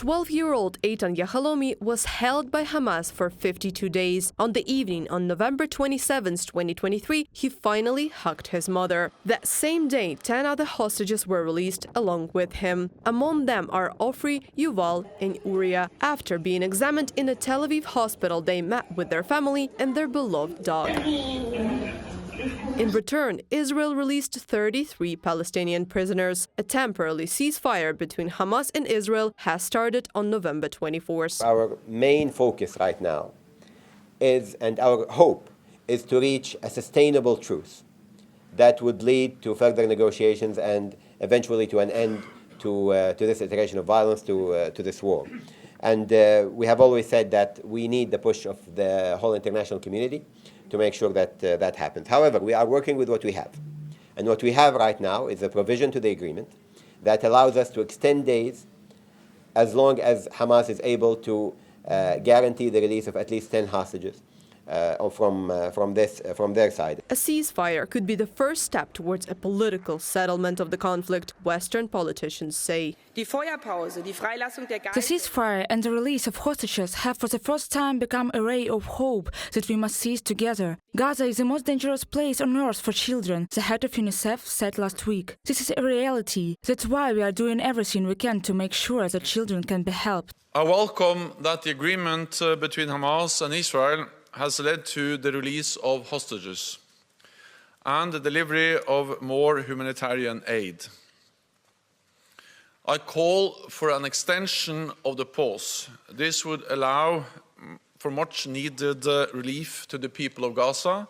12-year-old Eitan Yahalomi was held by Hamas for 52 days. On the evening on November 27, 2023, he finally hugged his mother. That same day, 10 other hostages were released along with him. Among them are Ofri, Yuval, and Uriah. After being examined in a Tel Aviv hospital, they met with their family and their beloved dog. In return, Israel released 33 Palestinian prisoners. A temporary ceasefire between Hamas and Israel has started on November 24th. Our main focus right now is, and our hope is, to reach a sustainable truce that would lead to further negotiations and eventually to an end to this iteration of violence, to this war. And we have always said that we need the push of the whole international community to make sure that that happens. However, we are working with what we have. And what we have right now is a provision to the agreement that allows us to extend days as long as Hamas is able to guarantee the release of at least 10 hostages from their side. A ceasefire could be the first step towards a political settlement of the conflict, Western politicians say. The ceasefire and the release of hostages have for the first time become a ray of hope that we must seize together. Gaza is the most dangerous place on earth for children, the head of UNICEF said last week. This is a reality. That's why we are doing everything we can to make sure that children can be helped. I welcome that the agreement between Hamas and Israel has led to the release of hostages and the delivery of more humanitarian aid. I call for an extension of the pause. This would allow for much needed relief to the people of Gaza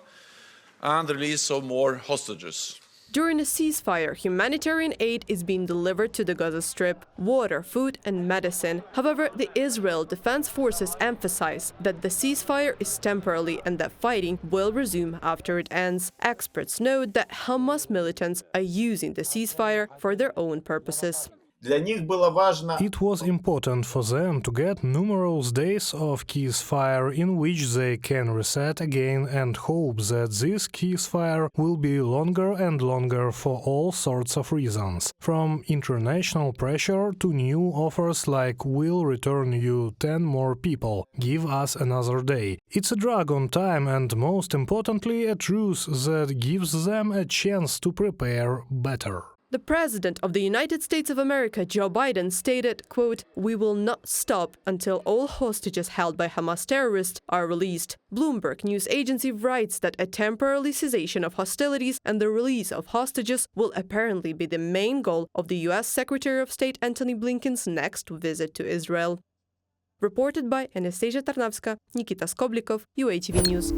and the release of more hostages. During a ceasefire, humanitarian aid is being delivered to the Gaza Strip: water, food and medicine. However, the Israel Defense Forces emphasize that the ceasefire is temporary and that fighting will resume after it ends. Experts note that Hamas militants are using the ceasefire for their own purposes. It was important for them to get numerous days of ceasefire in which they can reset again and hope that this ceasefire will be longer and longer for all sorts of reasons, from international pressure to new offers like "we'll return you 10 more people, give us another day." It's a drag on time and, most importantly, a truce that gives them a chance to prepare better. The President of the United States of America, Joe Biden, stated, quote, "We will not stop until all hostages held by Hamas terrorists are released." Bloomberg news agency writes that a temporary cessation of hostilities and the release of hostages will apparently be the main goal of the U.S. Secretary of State Antony Blinken's next visit to Israel. Reported by Anastasia Tarnavska, Nikita Skoblikov, UATV News.